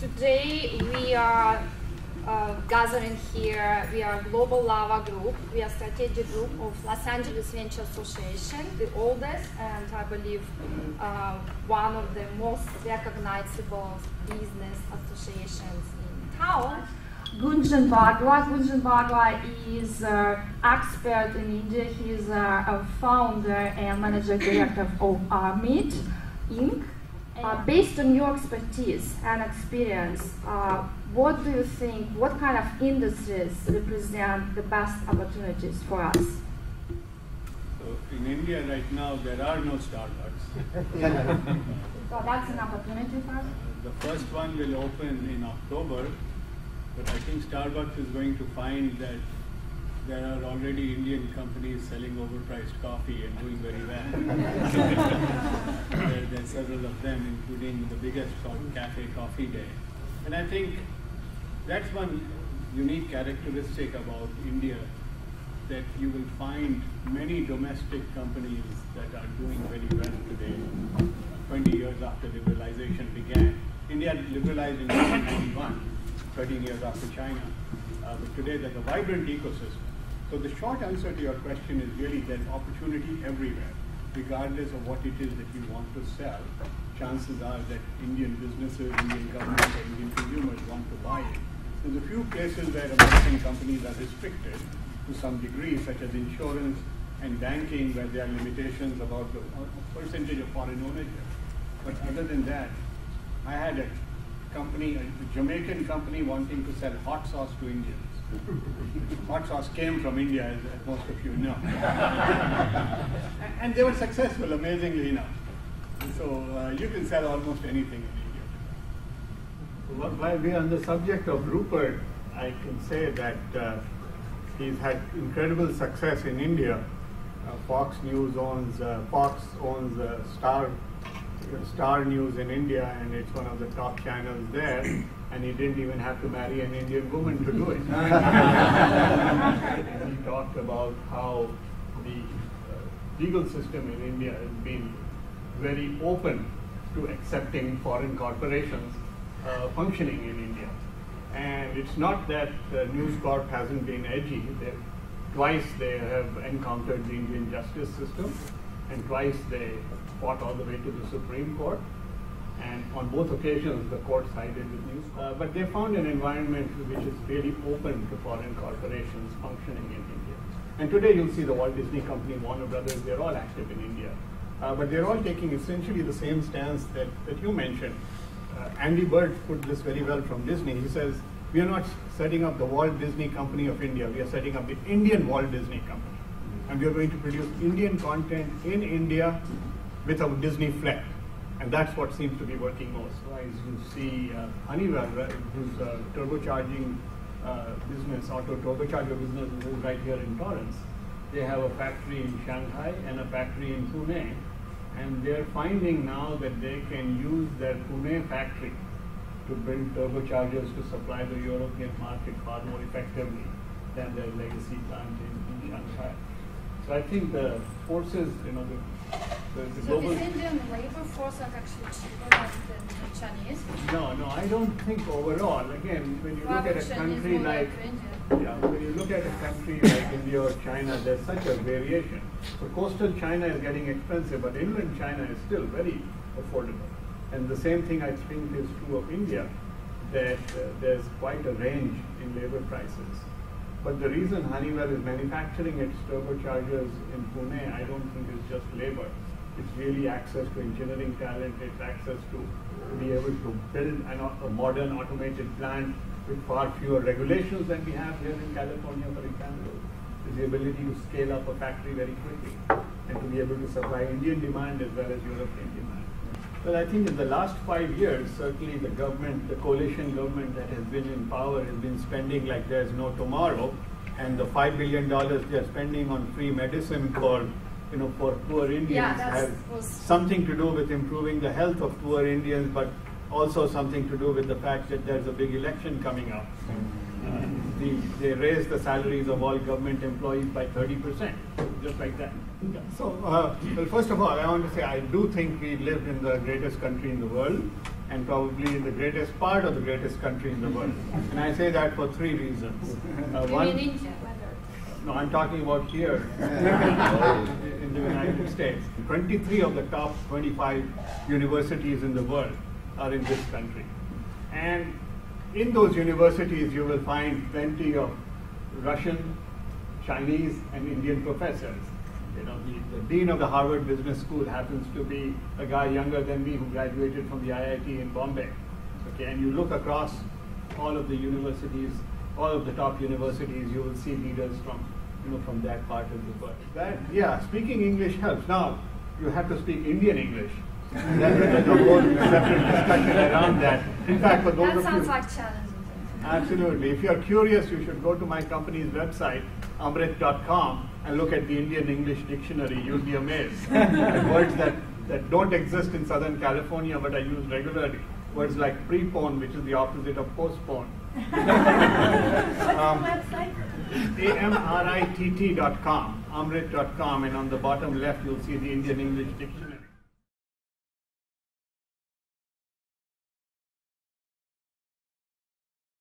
Today we are gathering here. We are Global Lava Group. We are strategic group of Los Angeles Venture Association, the oldest and I believe one of the most recognizable business associations in town. Gunjan Bagla is an expert in India. He is a founder and managing director of Meet Inc. Based on your expertise and experience, what do you think, what kind of industries represent the best opportunities for us? So in India right now, there are no Starbucks. So that's an opportunity for us? The first one will open in October, but I think Starbucks is going to find that there are already Indian companies selling overpriced coffee and doing very well. There are several of them, including the biggest called Cafe Coffee Day. And I think that's one unique characteristic about India, that you will find many domestic companies that are doing very well today, 20 years after liberalization began. India liberalized in 1991, 13 years after China. But today there's a vibrant ecosystem. So the short answer to your question is really there's opportunity everywhere. Regardless of what it is that you want to sell, chances are that Indian businesses, Indian governments, or Indian consumers want to buy it. There's a few places where American companies are restricted to some degree, such as insurance and banking, where there are limitations about the percentage of foreign ownership. But other than that, I had a company, a Jamaican company wanting to sell hot sauce to Indians. Hot sauce came from India, as most of you know. And they were successful, amazingly enough. So you can sell almost anything in India. While we are on the subject of Rupert, I can say that he's had incredible success in India. Fox owns Star News in India, and it's one of the top channels there. And he didn't even have to marry an Indian woman to do it. And he talked about how the legal system in India has been very open to accepting foreign corporations functioning in India. And it's not that News Corp hasn't been edgy. Twice they have encountered the Indian justice system, and twice they fought all the way to the Supreme Court. And on both occasions, the court sided with News Corp. But they found an environment which is really open to foreign corporations functioning in India. And today you'll see the Walt Disney Company, Warner Brothers, they're all active in India. But they're all taking essentially the same stance that you mentioned. Andy Burt put this very well from Disney. He says, we are not setting up the Walt Disney Company of India, we are setting up the Indian Walt Disney Company. And we are going to produce Indian content in India with a Disney flair. And that's what seems to be working most. As you see Honeywell, whose turbocharging business, auto turbocharger business is right here in Torrance. They have a factory in Shanghai and a factory in Pune. And they're finding now that they can use their Pune factory to build turbochargers to supply the European market far more effectively than their legacy plant in Shanghai. So I think the forces, the global... So is Indian labor force actually cheaper than the Chinese? No, I don't think overall. Again, when you look at a country like... when you look at a country like India or China, there's such a variation. So coastal China is getting expensive, but inland China is still very affordable. And the same thing I think is true of India, that there's quite a range in labor prices. But the reason Honeywell is manufacturing its turbochargers in Pune, I don't think is just labor. It's really access to engineering talent, it's access to be able to build a modern automated plant with far fewer regulations than we have here in California, for example. It's the ability to scale up a factory very quickly and to be able to supply Indian demand as well as European demand. Well, I think in the last 5 years, certainly the government, the coalition government that has been in power has been spending like there's no tomorrow. And the $5 billion they're spending on free medicine for poor Indians has something to do with improving the health of poor Indians, but also something to do with the fact that there's a big election coming up. They raised the salaries of all government employees by 30%, just like that. So, well, first of all, I want to say I do think we live in the greatest country in the world. and probably in the greatest part of the greatest country in the world. And I say that for three reasons. You mean India? No, I'm talking about here in the United States. 23 of the top 25 universities in the world are in this country. And in those universities, you will find plenty of Russian, Chinese, and Indian professors. You know, the dean of the Harvard Business School happens to be a guy younger than me who graduated from the IIT in Bombay. Okay, and you look across all of the universities, all of the top universities, you will see leaders from that part of the world. Speaking English helps. Now, you have to speak Indian English. There's a whole separate discussion around that. In fact, for those of you... That sounds like challenging. Absolutely. If you're curious, you should go to my company's website, amrit.com, and look at the Indian English dictionary. You'll be amazed at words that don't exist in Southern California but are used regularly. Words like prepone, which is the opposite of postpone. What's the website? amrit.com, amrit.com, and on the bottom left you'll see the Indian English dictionary.